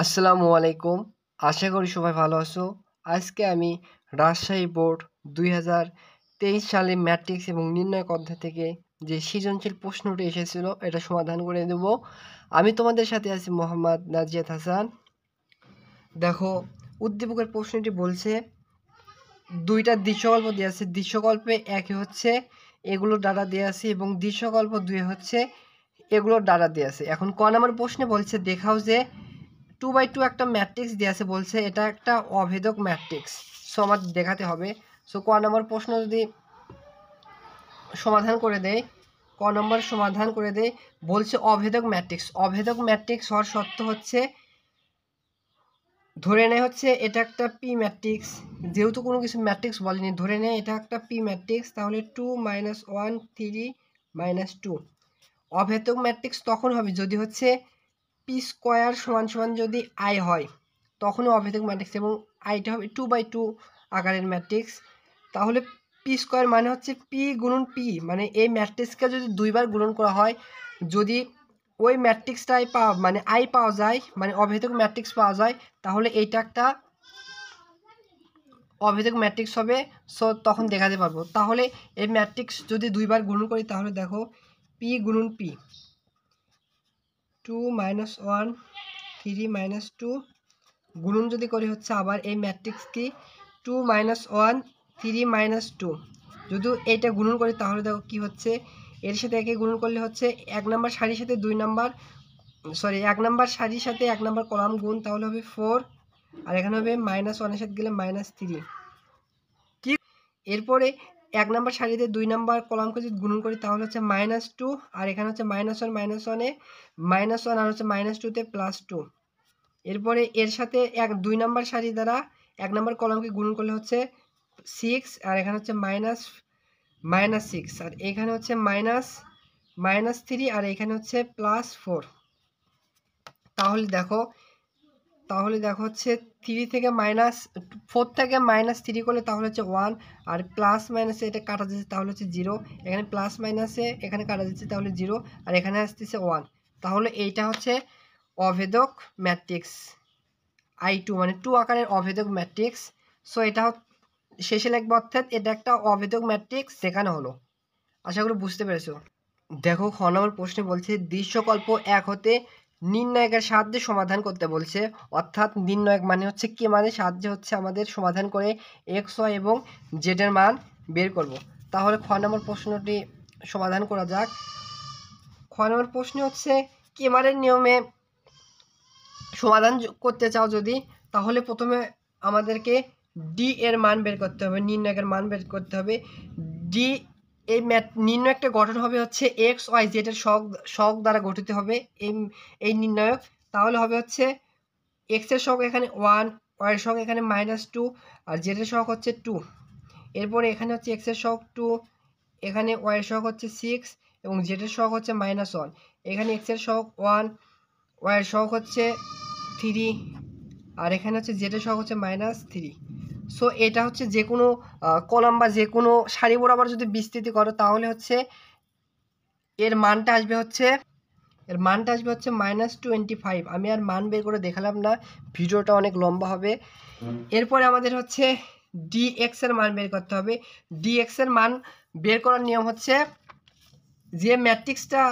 আসসালামু আলাইকুম। আশা করি সবাই ভালো আছো। আজকে আমি রাজশাহী বোর্ড ২০২৩ সালে ম্যাট্রিক্স এবং নির্ণায়ক অধ্যায় থেকে যে সৃজনশীল প্রশ্নটি এসেছিল এটা সমাধান করে দেব। আমি তোমাদের সাথে আছি মোহাম্মদ নাজিয়াত হাসান। দেখো, উদ্দীপকের প্রশ্নটি বলছে দুইটা দৃশ্যকল্প দেওয়া আছে। দৃশ্যকল্পে একে হচ্ছে এগুলো ডাটা দেওয়া আছে এবং দৃশ্যকল্প ২ হচ্ছে এগুলোর ডাটা দেওয়া আছে। এখন ক নাম্বার প্রশ্নে বলছে দেখাও যে 2/2 একটা ম্যাট্রিক্স দেওয়া আছে, বলছে এটা একটা অভেদক ম্যাট্রিক্স। সো আমার দেখাতে হবে। সো ক নম্বর প্রশ্ন যদি সমাধান করে দেয়, ক নম্বর সমাধান করে দেয়, বলছে অভেদক ম্যাট্রিক্স। অভেদক ম্যাট্রিক্স হওয়ার শর্ত হচ্ছে ধরে নেয় হচ্ছে এটা একটা পি ম্যাট্রিক্স। যেহেতু কোনো কিছু ম্যাট্রিক্স বলেনি, ধরে নেয় এটা একটা পি ম্যাট্রিক্স, তাহলে 2 - 1 3 - 2 অভেদক ম্যাট্রিক্স তখন হবে যদি হচ্ছে পি স্কোয়ার সমান সমান যদি আই হয়, তখনও অভেদক ম্যাট্রিক্স এবং আইটা হবে 2/2 আকারের ম্যাট্রিক্স। তাহলে পি স্কোয়ার মানে হচ্ছে পি গুণন পি, মানে এই ম্যাট্রিক্সকে যদি দুইবার গুণন করা হয়, যদি ওই ম্যাট্রিক্সটাই মানে আই পাওয়া যায়, মানে অভেদক ম্যাট্রিক্স পাওয়া যায়, তাহলে এইটা একটা অভেদক ম্যাট্রিক্স হবে। সো তখন দেখাতে পারবো। তাহলে এই ম্যাট্রিক্স যদি দুইবার গুণন করি, তাহলে দেখো পি গুণন পি 2 - 1 3 - 2 গুণন যদি করি হচ্ছে আবার এই ম্যাট্রিক্স কি 2 - 1 3 - 2 যদি এইটা গুণন করি, তাহলে দেখো কি হচ্ছে, এর সাথে একে গুণন করলে হচ্ছে এক নাম্বার সারির সাথে এক নাম্বার সারির সাথে এক নাম্বার কলাম গুণ, তাহলে হবে 4, আর এখানে হবে -1 এর সাথে গেলে -3। কি এরপরে এক নাম্বার সারিতে দুই নাম্বার কলামকে যদি গুণন করি, তাহলে হচ্ছে -2, আর এখানে হচ্ছে -1 -1 এ -1 আর হচ্ছে -2 তে +2। এরপরে এর সাথে দুই নাম্বার সারি দ্বারা এক নাম্বার কলামকে গুণন করলে হচ্ছে 6, আর এখানে হচ্ছে -6, আর এখানে হচ্ছে -3, আর এখানে হচ্ছে +4। তাহলে দেখো হচ্ছে 3 থেকে -4 থেকে -3 করলে তাহলে হচ্ছে 1, আর প্লাস মাইনাসে এটা কাটা যাচ্ছে তাহলে হচ্ছে 0, এখানে প্লাস মাইনাসে এখানে কাটা যাচ্ছে তাহলে 0, আর এখানে আসতেছে 1। তাহলে এইটা হচ্ছে অভেদক ম্যাট্রিক্স I2, মানে 2 আকারের অভেদক ম্যাট্রিক্স। সো এটা শেষে লিখবো, অর্থাৎ এটা একটা অভেদক ম্যাট্রিক্স দেখানো হলো। আশা করি বুঝতে পেরেছো। দেখো, খ নম্বর প্রশ্নে বলছে দৃশ্যকল্প 1 হতে নির্ণায়কের সাহায্যে সমাধান করতে বলছে। অর্থাৎ নির্ণায়ক মানে হচ্ছে কি, মানে সাহায্যে হচ্ছে আমাদের সমাধান করে এক্স ওয়াই এবং জেড এর মান বের করব। তাহলে খ নম্বর প্রশ্নটি সমাধান করা যাক। খ নম্বর প্রশ্ন হচ্ছে কেমারের নিয়মে সমাধান করতে চাও যদি, তাহলে প্রথমে আমাদেরকে ডি এর মান বের করতে হবে, নির্ণায়কের মান বের করতে হবে। ডি এই নির্ণায়কটা গঠন হবে হচ্ছে এক্স ওয়াই জেড এর সহগ দ্বারা গঠিত হবে এই নির্ণায়ক। তাহলে হবে হচ্ছে এক্স এর সহগ এখানে 1, ওয়াই এর সহগ এখানে -2, আর জেড এর সহগ হচ্ছে 2। এরপরে এখানে হচ্ছে এক্স এর সহগ 2, এখানে ওয়াই এর সহগ হচ্ছে 6 এবং জেড এর সহগ হচ্ছে -1। এখানে এক্স এর সহগ 1, ওয়াই এর সহগ হচ্ছে 3, আর এখানে হচ্ছে জেড এর সহগ হচ্ছে -3। সো এটা হচ্ছে যে কোনো কলাম বা যে কোনো সারি বরাবর যদি বিস্তৃতি করো, তাহলে হচ্ছে এর মানটা আসবে হচ্ছে -25। আমি আর মান বের করে দেখালাম না, ভিডিওটা অনেক লম্বা হবে। এরপরে আমাদের হচ্ছে dx এর মান বের করতে হবে। dx এর মান বের করার নিয়ম হচ্ছে যে ম্যাট্রিক্সটা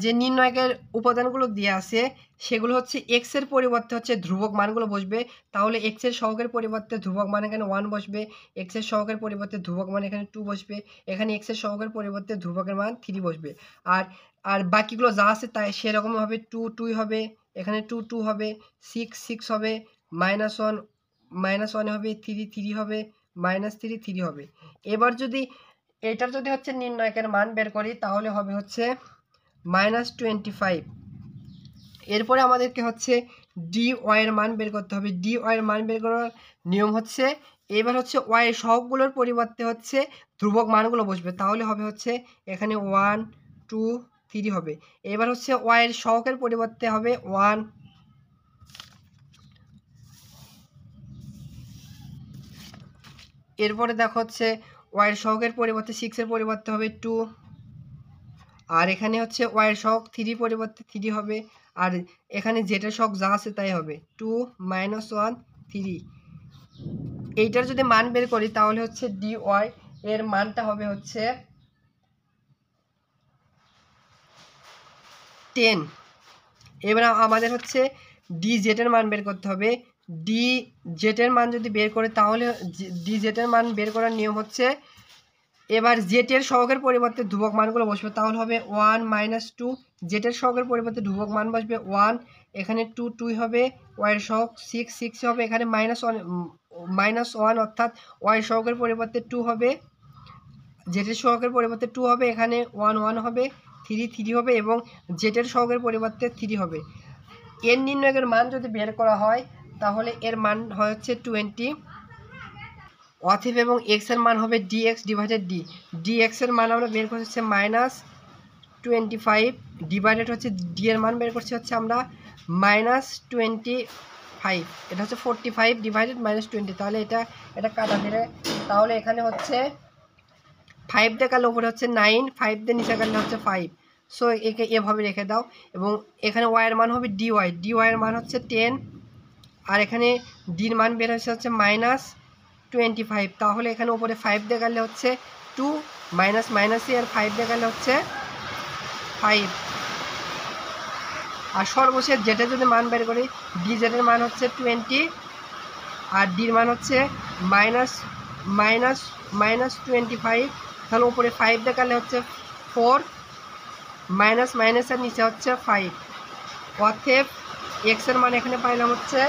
যে নির্ণায়কের উপাদানগুলো দেওয়া আছে সেগুলো হচ্ছে এক্স এর পরিবর্তে হচ্ছে ধ্রুবক মানগুলো বসবে। তাহলে এক্স এর সহগের পরিবর্তে ধ্রুবক মান এখানে 1 বসবে, এক্স এর সহগের পরিবর্তে ধ্রুবক মান এখানে 2 বসবে, এখানে এক্স এর সহগের পরিবর্তে ধ্রুবকের মান 3 বসবে। আর আর বাকিগুলো যা আছে তাই সেরকমভাবে 2 2 হবে, এখানে 2 2 হবে, 6 6 হবে, -1 হবে, 3 3 হবে, -3 3 হবে। এবার যদি এটার যদি হচ্ছে নির্ণায়কের মান বের করি, তাহলে হবে হচ্ছে -25। এরপরে আমাদেরকে হচ্ছে ডি ওয়াই এর মান বের করতে হবে। ডি ওয়াই এর মান বের করার নিয়ম হচ্ছে এবার হচ্ছে ওয়াই এর সহগগুলোর পরিবর্তে হচ্ছে ধ্রুবক মানগুলো বসবে। তাহলে হবে হচ্ছে এখানে 1 2 3 হবে। এবার হচ্ছে ওয়াই এর সহগের পরিবর্তে হবে 1, এরপরে দেখো হচ্ছে ওয়াই এর সহগের পরিবর্তে 6 এর পরিবর্তে হবে 2, আর এখানে হচ্ছে ওয়াই এর সহগ 3 পরিবর্তে 3 হবে, আর এখানে জেটের সহগ যা আছে তাই হবে 2 - 1 3। এইটার যদি মান বের করি তাহলে হচ্ছে dy এর মানটা হবে হচ্ছে 10। এবার আমাদের হচ্ছে dz এর মান বের করতে হবে। dz এর মান যদি বের করে তাহলে dz এর মান বের করার নিয়ম হচ্ছে, এবার z এর সহগের পরিবর্তে ধ্রুবক মানগুলো বসবে, তাহলে হবে 1 - 2। z এর সহগের পরিবর্তে ধ্রুবক মান বসবে 1, এখানে 2 2 হবে, y এর সহগ 6 6 হবে, এখানে -1 অর্থাৎ y এর সহগের পরিবর্তে 2 হবে, z এর সহগের পরিবর্তে 2 হবে, এখানে 1 1 হবে, 3 3 হবে এবং z এর সহগের পরিবর্তে 3 হবে। এর নির্ণয়ের মান যদি বের করা হয় তাহলে এর মান হয় হচ্ছে 20। অতএব এবং x এর মান হবে dx ডিভাইডেড d। dx এর মান আমরা বের করছি হচ্ছে -25 ডিভাইডেড হচ্ছে d এর মান বের করছি হচ্ছে আমরা -25। এটা হচ্ছে 45 ডিভাইডেড -20। তাহলে এটা কাটা দিলে তাহলে এখানে হচ্ছে 5 দিয়ে কাটলে উপরে হচ্ছে 9, 5 দিয়ে নিচে কাটলে হচ্ছে 5। সো একে এভাবে রেখে দাও এবং এখানে y এর মান হবে dy এর মান হচ্ছে 10 আর এখানে d এর মান বের হচ্ছে -25। তাহলে এখানে উপরে 5 দিয়ে কাটলে হচ্ছে 2 মাইনাস আর 5 দিয়ে কাটলে হচ্ছে 5। আর সর্বশেষ যেটা যদি মান বের করি dz এর মান হচ্ছে 20 আর d এর মান হচ্ছে -25। তাহলে উপরে 5 দিয়ে কাটলে হচ্ছে 4 মাইনাস আর নিচে হচ্ছে 5। অতএব x এর মান এখানে পাইলাম হচ্ছে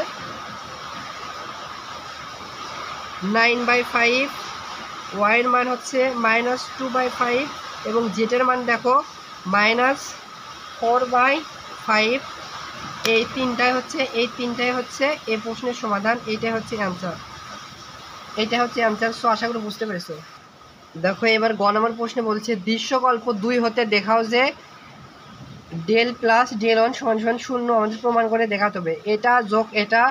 9/5, y এর মান হচ্ছে -2/5 এবং z এর মান দেখো -4/5। এই তিনটাই হচ্ছে এই প্রশ্নের সমাধান। এইটাই হচ্ছে অ্যান্সার। সো আশা করি বুঝতে পেরেছো। দেখো এবার গ নম্বর প্রশ্নে বলছে দৃশ্যকল্প 2 হতে দেখাও যে ডেল প্লাস ডেল 1 সমান 0 আমাদের প্রমাণ করে দেখাতে হবে। এটা যোগ এটা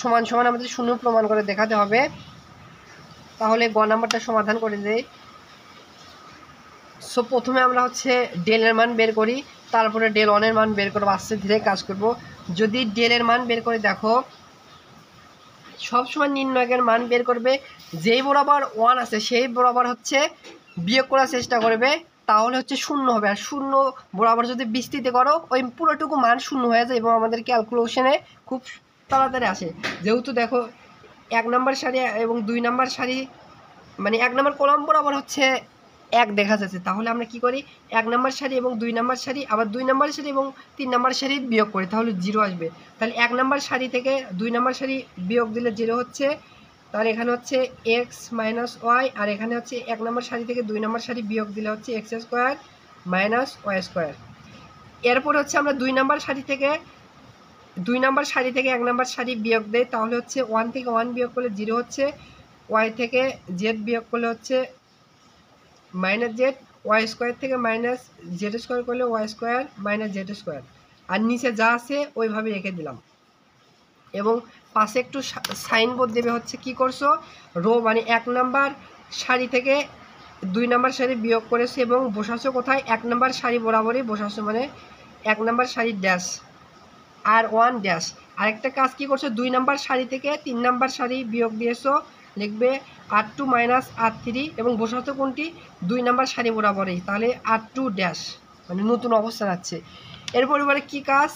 সমান আমাদের 0 প্রমাণ করে দেখাতে হবে। তাহলে গ নাম্বারটা সমাধান করে দেই। সো প্রথমে আমরা হচ্ছে ডেল এর মান বের করি, তারপরে ডেল 1 এর মান বের করবো, আস্তে ধীরে কাজ করব। যদি ডেল এর মান বের করে দেখো সবসময় নির্ণয়কের মান বের করবে যেই বরাবর 1 আছে সেই বরাবর হচ্ছে বিয়োগ করার চেষ্টা করবে, তাহলে হচ্ছে 0 হবে। আর 0 বরাবর যদি বিস্তৃত করো ওই পুরোটুকু মান 0 হয়ে যায় এবং আমাদের ক্যালকুলেশনে খুব তাড়াতাড়ি আসে। যেহেতু দেখো 1 নম্বর সারি এবং 2 নম্বর সারি মানে 1 নম্বর কলাম বরাবর হচ্ছে 1 দেখা যাচ্ছে, তাহলে আমরা কি করি 1 নম্বর সারি এবং 2 নম্বর সারি আবার 2 নম্বর সারি এবং 3 নম্বর সারি বিয়োগ করি, তাহলে 0 আসবে। তাহলে 1 নম্বর সারি থেকে 2 নম্বর সারি বিয়োগ দিলে 0 হচ্ছে। তাহলে এখানে হচ্ছে x - y আর এখানে হচ্ছে 1 নম্বর সারি থেকে 2 নম্বর সারি বিয়োগ দিলে হচ্ছে x² - y²। এরপর হচ্ছে আমরা 2 নম্বর সারি থেকে 1 নম্বর সারি বিয়োগ দেয়, তাহলে হচ্ছে 1 থেকে 1 বিয়োগ করলে 0 হচ্ছে, y থেকে z বিয়োগ করলে হচ্ছে -z, y² থেকে -z² করলে y² - z²। আর নিচে যা আছে ওইভাবে রেখে দিলাম এবং পাশে একটু সাইন বোর্ড দেবে হচ্ছে কি করছো রো মানে 1 নম্বর সারি থেকে 2 নম্বর সারি বিয়োগ করেছে এবং বসাছো কোথায় 1 নম্বর সারি বরাবরই বসাছো, মানে 1 নম্বর সারি ড্যাশ আর 1 ড্যাশ। আরেকটা কাজ কি করছো 2 নম্বর সারি থেকে 3 নম্বর সারি বিয়োগ দিয়েছো, লিখবে r2 - r3 এবং বসাতো কোনটি 2 নম্বর সারি বরাবরই, তাহলে r2 ড্যাশ মানে নতুন অবস্থান আছে। এর পরিবারে কি কাজ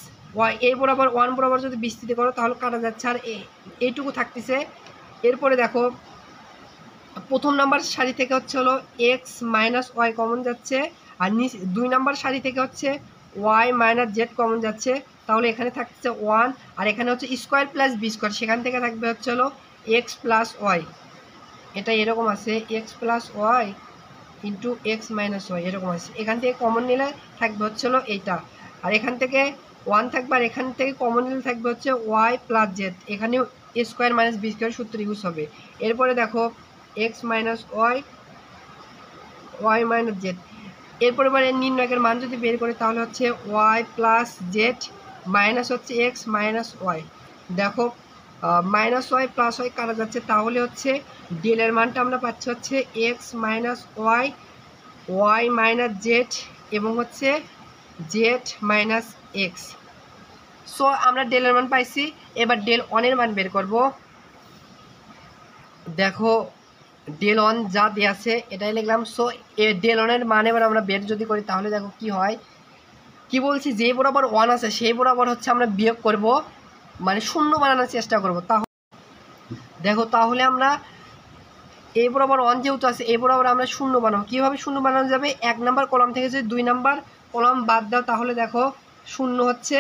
এই বরাবর 1 বরাবর যদি বিস্তৃত করো তাহলে কাটা যাচ্ছে আর এইটুকু থাকতেছে। এরপরে দেখো প্রথম নাম্বার সারি থেকে হচ্ছে হলো x - y কমন যাচ্ছে আর 2 নাম্বার সারি থেকে হচ্ছে y - z কমন যাচ্ছে, তাহলে এখানে থাকছে 1 আর এখানে হচ্ছে স্কোয়ার প্লাস বি স্কোয়ার, সেখান থেকে থাকবে হচ্ছে হলো x + y। এটা এরকম আছে x + y into x - y এরকম আছে। এখান থেকে কমন নিলে থাকবে হচ্ছে হলো এইটা আর এখান থেকে 1 থাকবে আর এখান থেকে কমন নিলে থাকবে হচ্ছে y + z, এখানেও স্কোয়ার মাইনাস বি স্কোয়ার সূত্র ইউজ হবে। এরপরে দেখো x - y y - z। এরপরে এবার নির্ণয়কের মান যদি বের করি তাহলে হচ্ছে y + z মাইনাস হচ্ছে x - y। দেখো -y + y কাটা যাচ্ছে, তাহলে হচ্ছে ডেল এর মানটা আমরা পাচ্ছি হচ্ছে x - y y - z এবং হচ্ছে z - x। সো আমরা ডেলের মান পাইছি, এবার ডেল ওয়ানের মান বের করব। দেখো ডেল ওয়ান যা দেওয়া আছে এটাই লিখলাম। সো ডেল ওয়ানের মান এবার আমরা বের যদি করি তাহলে দেখো কি হয়, কি বলছি, যে বরাবর ওয়ান আছে সেই বরাবর হচ্ছে আমরা বিয়োগ করব, মানে শূন্য বানানোর চেষ্টা করব। তাহলে দেখো তাহলে আমরা এই বরাবর ওয়ান যেহেতু আছে এই বরাবর আমরা শূন্য বানাবো। কীভাবে শূন্য বানানো যাবে, 1 নাম্বার কলাম থেকে যদি 2 নাম্বার কলাম বাদ দাও তাহলে দেখো শূন্য হচ্ছে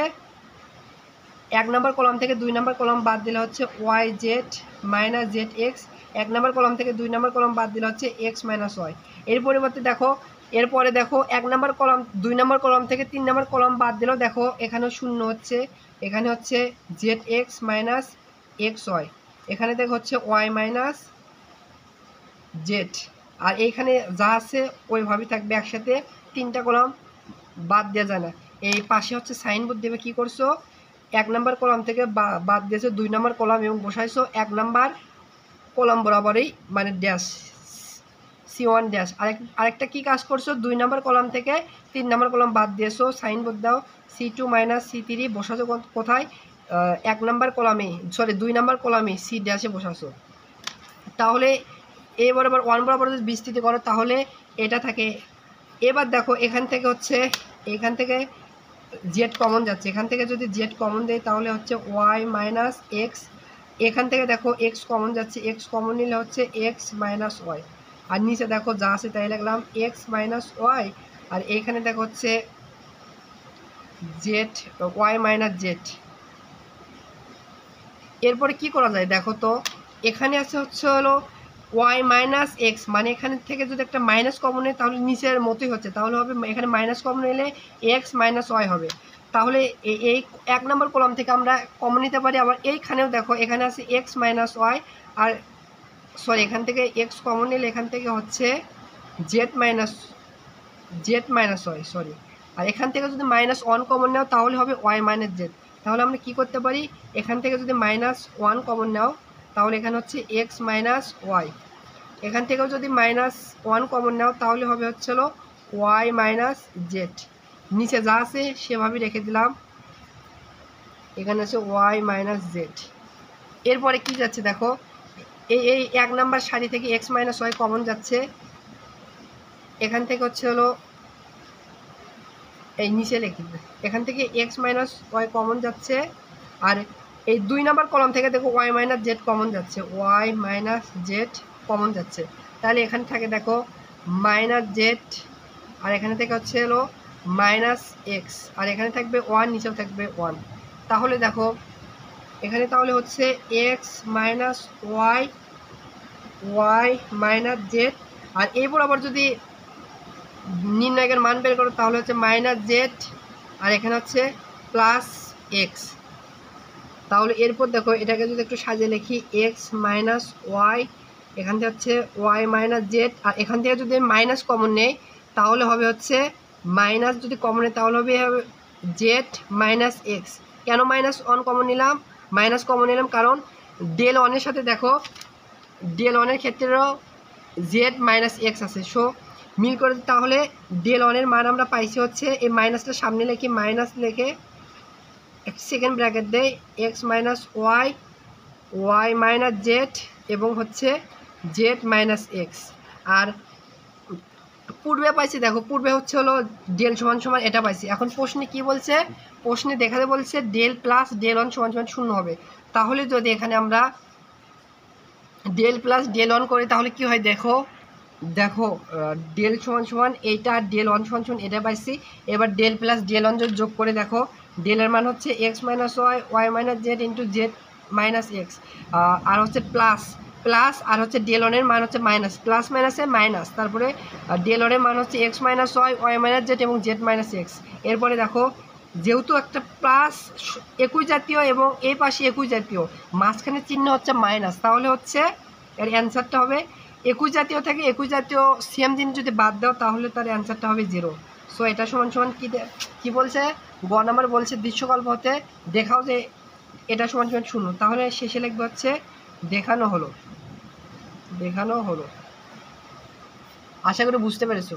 1 নাম্বার কলাম থেকে 2 নাম্বার কলাম বাদ দিলে হচ্ছে y z minus z x. 1 number column থেকে 2 নাম্বার কলাম বাদ দিলে হচ্ছে এক্স মাইনাস ওয়াই। এর পরিবর্তে দেখো এরপরে দেখো 1 নাম্বার কলাম 2 নাম্বার কলাম থেকে 3 নাম্বার কলাম বাদ দিলেও দেখো এখানেও শূন্য হচ্ছে, এখানে হচ্ছে z x minus x y, এখানে দেখো হচ্ছে ওয়াই মাইনাস জেড। আর এইখানে যা আছে ওইভাবেই থাকবে একসাথে, 3টা কলাম বাদ দেওয়া যায় না। এই পাশে হচ্ছে সাইন বোর্ড দেবে, কী করছো 1 নাম্বার কলাম থেকে বাদ দিয়েছো 2 নাম্বার কলাম এবং বসাইছো 1 নাম্বার কলাম বরাবরই মানে ড্যাশ C1 ড্যাশ। আরেকটা কী কাজ করছো, 2 নাম্বার কলাম থেকে 3 নাম্বার কলাম বাদ দিয়েছো, সাইন বোর্ড দাও C2 মাইনাস C3 বসাছো কোথায়, 1 নাম্বার কলামে, সরি 2 নাম্বার কলামে C ড্যাশে বসাছো। তাহলে এ বরাবর 1 বরাবর যদি বিস্তৃত করো তাহলে এটা থাকে। এবার দেখো এখান থেকে হচ্ছে এখান থেকে জেড কমন যাচ্ছে, এখান থেকে যদি জেড কমন দেয় তাহলে হচ্ছে ওয়াই মাইনাস এক্স। এখান থেকে দেখো এক্স কমন যাচ্ছে, এক্স কমন নিলে হচ্ছে এক্স মাইনাস ওয়াই। আর নিচে দেখো যা আছে তাই লিখলাম এক্স মাইনাস ওয়াই। আর এইখানে দেখো হচ্ছে জেড ওয়াই মাইনাস জেড। এরপরে কি করা যায় দেখো তো, এখানে আছে হচ্ছে হলো ওয়াই মাইনাস এক্স, মানে এখান থেকে যদি একটা মাইনাস কমন নেয় তাহলে নিচের মতোই হচ্ছে, তাহলে হবে এখানে মাইনাস কমন এলে এক্স মাইনাস ওয়াই হবে। তাহলে এই 1 নম্বর কলাম থেকে আমরা কমন নিতে পারি। আবার এইখানেও দেখো এখানে আছে এক্স মাইনাস ওয়াই, আর সরি এখান থেকে এক্স কমন নিলে এখান থেকে হচ্ছে জেড মাইনাস ওয়াই, সরি। আর এখান থেকে যদি -1 কমন নাও তাহলে হবে ওয়াই মাইনাস জেড। তাহলে আমরা কি করতে পারি, এখান থেকে যদি -1 কমন নাও তাহলে এখানে হচ্ছে এক্স মাইনাস ওয়াই। এখান থেকেও যদি -1 কমন নাও তাহলে হবে হচ্ছে ওয়াই মাইনাস জেড। নিচে যা আছে সেভাবেই রেখে দিলাম, এখানে আছে ওয়াই মাইনাস জেড। এরপরে কি যাচ্ছে দেখো, এই 1 নাম্বার সারি থেকে এক্স মাইনাস ওয়াই কমন যাচ্ছে, এখান থেকে হচ্ছে এই নিচে লিখে এখান থেকে এক্স মাইনাস ওয়াই কমন যাচ্ছে। আর এই 2 নাম্বার কলাম থেকে দেখো ওয়াই মাইনাস জেড কমন যাচ্ছে, ওয়াই মাইনাস জেড কমন যাচ্ছে। তাহলে এখানে থাকে দেখো মাইনাস জেড, আর এখানে থেকে হচ্ছে মাইনাস এক্স, আর এখানে থাকবে 1, নিচেও থাকবে 1। তাহলে দেখো এখানে তাহলে হচ্ছে x minus y, y minus z. আর এই বরাবর যদি নির্ণায়কের মান বের করো তাহলে হচ্ছে মাইনাস জেড, আর এখানে হচ্ছে প্লাস এক্স। তাহলে এরপর দেখো এটাকে যদি একটু সাজিয়ে লিখি এক্স মাইনাস ওয়াই, এখান থেকে হচ্ছে ওয়াই মাইনাস জেড। আর এখান থেকে যদি মাইনাস কমন নেই তাহলে হবে হচ্ছে মাইনাস, যদি কমন নেই তাহলে হবে জেড মাইনাস এক্স। কেন -1 কমন নিলাম, মাইনাস কমন নিলাম কারণ ডেল ওয়ানের সাথে দেখো ডেল ওয়ানের ক্ষেত্রেও জেড মাইনাস এক্স আছে। সো মিল করে তাহলে ডেল ওয়ানের মান আমরা পাইছি হচ্ছে এই মাইনাসটা সামনে লিখে মাইনাস লিখে সেকেন্ড ব্র্যাকেট দেয় x minus y, y minus z এবং হচ্ছে জেড মাইনাস এক্স। আর পূর্বে পাইছি দেখো পূর্বে হচ্ছে ডেল সমান সমান এটা পাইছি। এখন প্রশ্নে কি বলছে, প্রশ্নে দেখাতে বলছে ডেল প্লাস ডেল ওয়ান সমান সমান 0 হবে। তাহলে যদি এখানে আমরা ডেল প্লাস ডেল ওয়ান করি তাহলে কি হয় দেখো, দেখো ডেল সমান সমান এইটা, ডেল ওয়ান সমান সমান এটা পাইছি। এবার ডেল প্লাস ডেল ওয়ান যদি যোগ করে দেখো ডেলের মান হচ্ছে x minus y, y minus z into z minus x, আর হচ্ছে প্লাস প্লাস, আর হচ্ছে ডেল ওয়ানের মান হচ্ছে মাইনাস, প্লাস মাইনাসে মাইনাস, তারপরে ডেল ওয়ানের মান হচ্ছে x minus y, y minus z এবং জেড মাইনাস এক্স। এরপরে দেখো যেহেতু একটা প্লাস একই জাতীয় এবং এই পাশে একই জাতীয়, মাঝখানে চিহ্ন হচ্ছে মাইনাস, তাহলে হচ্ছে এর অ্যান্সারটা হবে একই জাতীয় থেকে একই জাতীয় সেম জিনিস যদি বাদ দাও তাহলে তার অ্যান্সারটা হবে 0। সো এটা সমান সমান কি বলছে, গ নাম্বার বলছে দৃশ্যকল্প হতে দেখাও যে এটা সমান সমান 0। তাহলে শেষে লিখবে হচ্ছে দেখানো হলো। আশা করি বুঝতে পেরেছো।